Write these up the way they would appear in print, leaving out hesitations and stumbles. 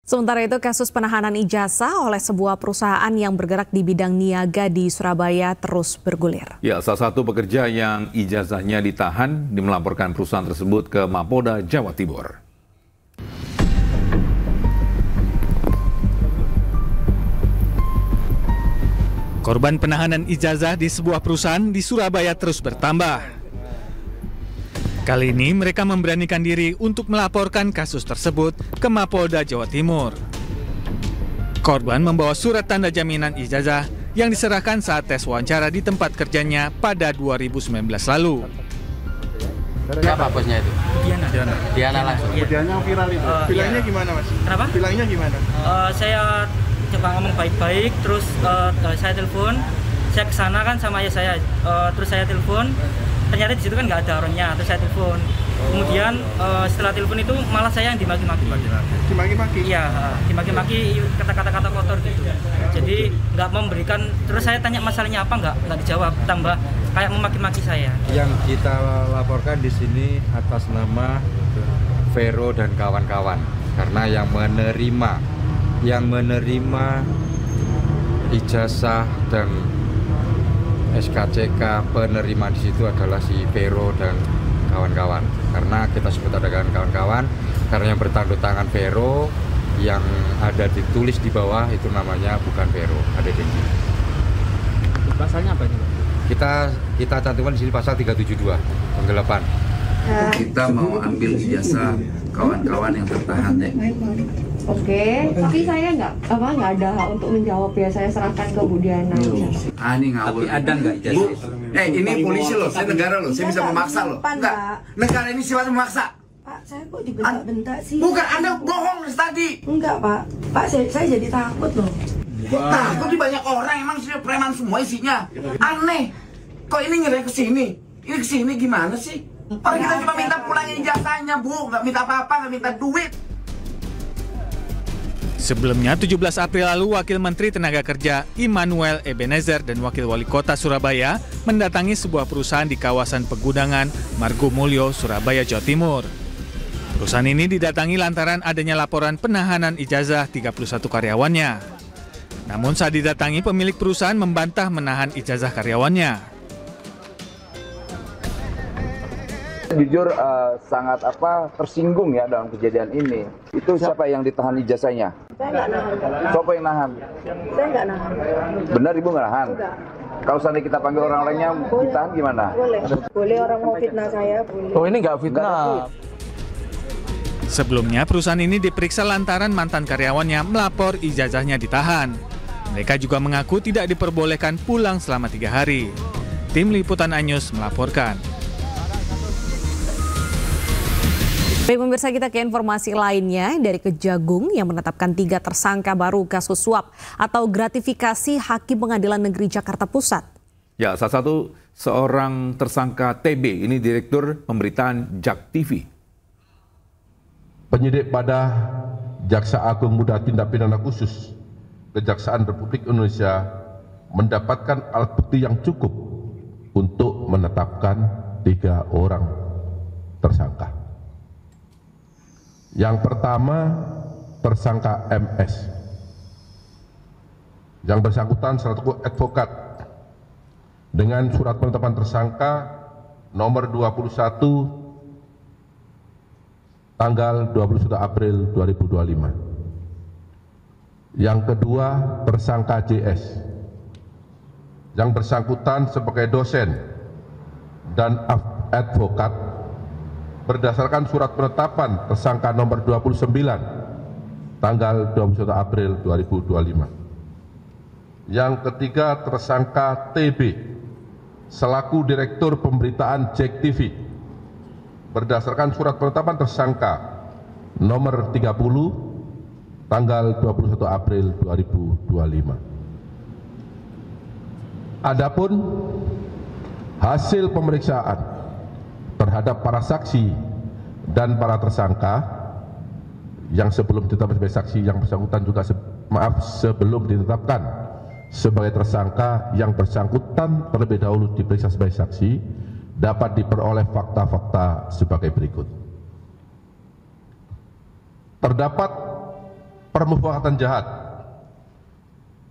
Sementara itu, kasus penahanan ijazah oleh sebuah perusahaan yang bergerak di bidang niaga di Surabaya terus bergulir. Ya, salah satu pekerja yang ijazahnya ditahan melaporkan perusahaan tersebut ke Mapolda Jawa Timur. Korban penahanan ijazah di sebuah perusahaan di Surabaya terus bertambah. Kali ini mereka memberanikan diri untuk melaporkan kasus tersebut ke Mapolda Jawa Timur. Korban membawa surat tanda jaminan ijazah yang diserahkan saat tes wawancara di tempat kerjanya pada 2019 lalu. Siapa bosnya itu? Diana langsung. Diana viral itu. Bilangnya gimana, Mas? Kenapa? Bilangnya gimana? Saya coba ngomong baik-baik, terus saya telepon, saya kesana kan sama ayah saya, terus saya telepon, ternyata di situ kan nggak ada orangnya, terus saya telepon. Kemudian setelah telepon itu malah saya yang dimaki-maki. Dimaki-maki? Iya, dimaki-maki kata-kata kotor gitu. Jadi nggak memberikan, terus saya tanya masalahnya apa, nggak dijawab, tambah kayak memaki-maki saya. Yang kita laporkan di sini atas nama Vero dan kawan-kawan, karena yang menerima ijazah dan SKCK penerima di situ adalah si Vero dan kawan-kawan. Karena kita sebut ada kawan-kawan karena yang bertanda tangan Vero, yang ada ditulis di bawah itu namanya bukan Vero, ada Denji. Pasalnya apa itu? Kita cantumkan di sini pasal 372 penggelapan. Kita mau ambil ijazah kawan-kawan yang tertahan deh. Oke, tapi saya nggak ada hak untuk menjawab ya, saya serahkan ke Bu Diana. Ini ngawur. Tapi ada nggak ijazah? Ini polisi loh, saya negara loh, saya bisa memaksa loh. Enggak, negara ini sifatnya memaksa. Pak, saya kok dibentak-bentak sih? Bukan, Anda bohong tadi. Enggak, Pak. Pak, saya jadi takut loh. Takut di banyak orang, emang sih preman semua isinya. Aneh. Kok ini ngirim ke sini? Ini ke sini gimana sih? Orang kita cuma minta pulangin ijazahnya, Bu. Nggak minta apa-apa, nggak minta duit. Sebelumnya 17 April lalu, Wakil Menteri Tenaga Kerja Immanuel Ebenezer dan Wakil Wali Kota Surabaya mendatangi sebuah perusahaan di kawasan Pegunungan, Margomulyo, Surabaya, Jawa Timur. Perusahaan ini didatangi lantaran adanya laporan penahanan ijazah 31 karyawannya. Namun saat didatangi, pemilik perusahaan membantah menahan ijazah karyawannya. Jujur sangat tersinggung ya dalam kejadian ini. Itu siapa yang ditahan ijazahnya? Saya nggak nahan. Siapa yang nahan? Saya nggak nahan. Benar Ibu nggak nahan? Enggak. Kalau seandainya kita panggil orang lainnya ditahan gimana? Boleh. Boleh orang mau fitnah saya, boleh. Oh, ini nggak fitnah. Sebelumnya perusahaan ini diperiksa lantaran mantan karyawannya melapor ijazahnya ditahan. Mereka juga mengaku tidak diperbolehkan pulang selama 3 hari. Tim Liputan Anyus melaporkan. Baik pemirsa, kita ke informasi lainnya dari Kejagung yang menetapkan 3 tersangka baru kasus suap atau gratifikasi Hakim Pengadilan Negeri Jakarta Pusat. Ya, salah satu seorang tersangka TB, ini Direktur Pemberitaan JAK TV. Penyidik pada Jaksa Agung Muda Tindak Pidana Khusus Kejaksaan Republik Indonesia mendapatkan alat bukti yang cukup untuk menetapkan 3 orang tersangka. Yang pertama, tersangka MS. Yang bersangkutan selaku advokat dengan surat penetapan tersangka nomor 21 tanggal 21 April 2025. Yang kedua, tersangka JS. Yang bersangkutan sebagai dosen dan advokat berdasarkan surat penetapan tersangka nomor 29 tanggal 21 April 2025. Yang ketiga, tersangka TB selaku Direktur Pemberitaan JAK TV berdasarkan surat penetapan tersangka nomor 30 tanggal 21 April 2025. Adapun hasil pemeriksaan terhadap para saksi dan para tersangka yang sebelum ditetapkan sebagai saksi, yang bersangkutan juga sebelum ditetapkan sebagai tersangka, yang bersangkutan terlebih dahulu diperiksa sebagai saksi, dapat diperoleh fakta-fakta sebagai berikut. Terdapat permufakatan jahat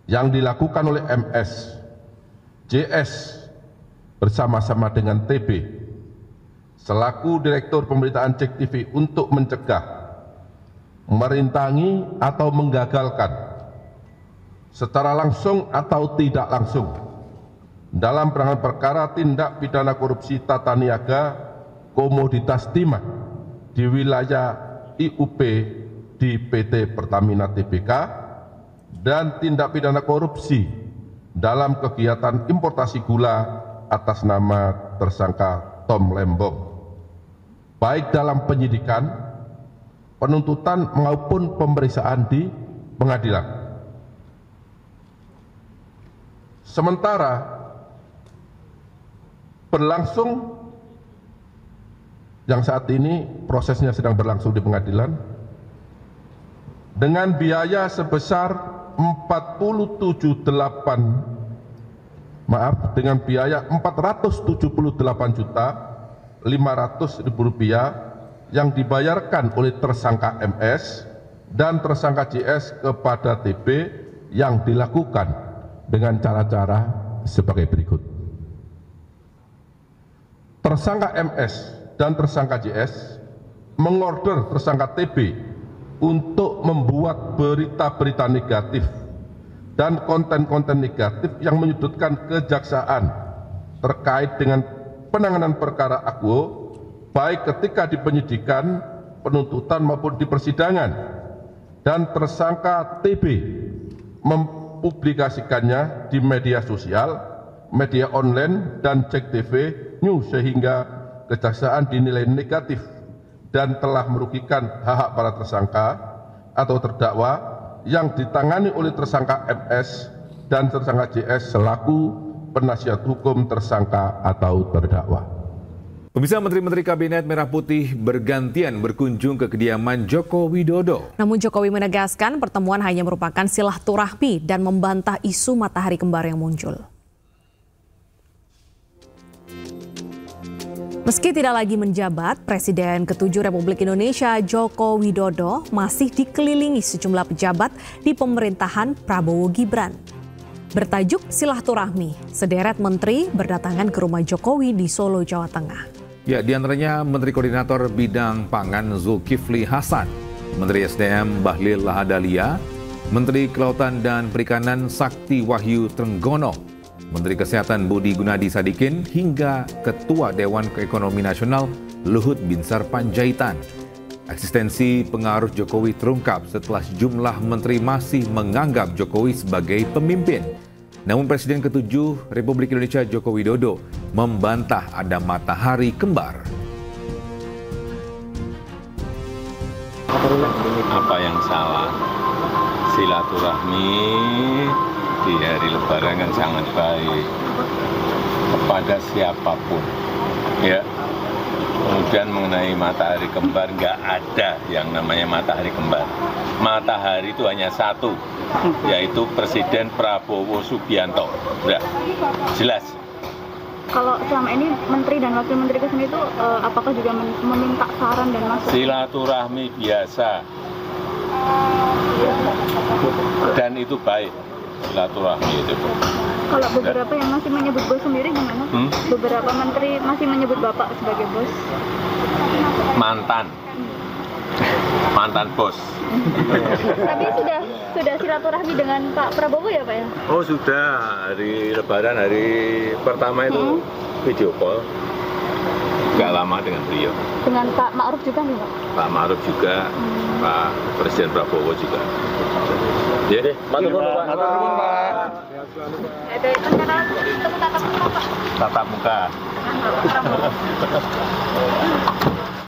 yang dilakukan oleh MS, JS bersama-sama dengan TB selaku Direktur Pemberitaan JEK TV untuk mencegah, merintangi atau menggagalkan secara langsung atau tidak langsung dalam penanganan perkara tindak pidana korupsi tata niaga komoditas timah di wilayah IUP di PT Pertamina Tbk dan tindak pidana korupsi dalam kegiatan importasi gula atas nama tersangka Tom Lembong, baik dalam penyidikan, penuntutan maupun pemeriksaan di pengadilan. Sementara berlangsung yang saat ini prosesnya sedang berlangsung di pengadilan dengan biaya sebesar dengan biaya Rp478.500.000 yang dibayarkan oleh tersangka MS dan tersangka JS kepada TB yang dilakukan dengan cara-cara sebagai berikut. Tersangka MS dan tersangka JS mengorder tersangka TB untuk membuat berita-berita negatif dan konten-konten negatif yang menyudutkan kejaksaan terkait dengan penanganan perkara akuo, baik ketika di penyidikan, penuntutan maupun di persidangan, dan tersangka TB mempublikasikannya di media sosial, media online, dan JEK TV News sehingga kejaksaan dinilai negatif dan telah merugikan hak-hak para tersangka atau terdakwa yang ditangani oleh tersangka MS dan tersangka JS selaku penasihat hukum tersangka atau terdakwa. Pemirsa, Menteri-Menteri Kabinet Merah Putih bergantian berkunjung ke kediaman Joko Widodo. Namun Jokowi menegaskan pertemuan hanya merupakan silaturahmi dan membantah isu matahari kembar yang muncul. Meski tidak lagi menjabat, Presiden ke-7 Republik Indonesia Joko Widodo masih dikelilingi sejumlah pejabat di pemerintahan Prabowo Gibran. Bertajuk silaturahmi, sederet menteri berdatangan ke rumah Jokowi di Solo, Jawa Tengah. Ya, diantaranya Menteri Koordinator Bidang Pangan Zulkifli Hasan, Menteri SDM Bahlil Lahadalia, Menteri Kelautan dan Perikanan Sakti Wahyu Trenggono, Menteri Kesehatan Budi Gunadi Sadikin, hingga Ketua Dewan Ekonomi Nasional Luhut Binsar Panjaitan. Eksistensi pengaruh Jokowi terungkap setelah sejumlah menteri masih menganggap Jokowi sebagai pemimpin. Namun Presiden ke-7 Republik Indonesia Joko Widodo membantah ada matahari kembar. Apa yang salah? Silaturahmi di hari Lebaran kan sangat baik kepada siapapun, ya. Kemudian mengenai matahari kembar, nggak ada yang namanya matahari kembar. Matahari itu hanya satu, yaitu Presiden Prabowo Subianto. Sudah jelas. Kalau selama ini menteri dan wakil menteri kesini itu apakah juga meminta saran dan masukan? Silaturahmi biasa dan itu baik. Silaturahmi itu. Kalau beberapa yang masih menyebut bos sendiri gimana? Beberapa menteri masih menyebut Bapak sebagai bos. Mantan bos. Tapi sudah silaturahmi dengan Pak Prabowo ya Pak ya? Oh sudah, hari Lebaran hari pertama itu video call. Gak lama dengan beliau. Dengan Pak Ma'ruf juga nih Pak? Pak Ma'ruf juga, Pak Presiden Prabowo juga. Ya deh, matur nuwun Pak. Matur nuwun Pak. Ada rencana ketemu tatap muka Pak? Tatap muka.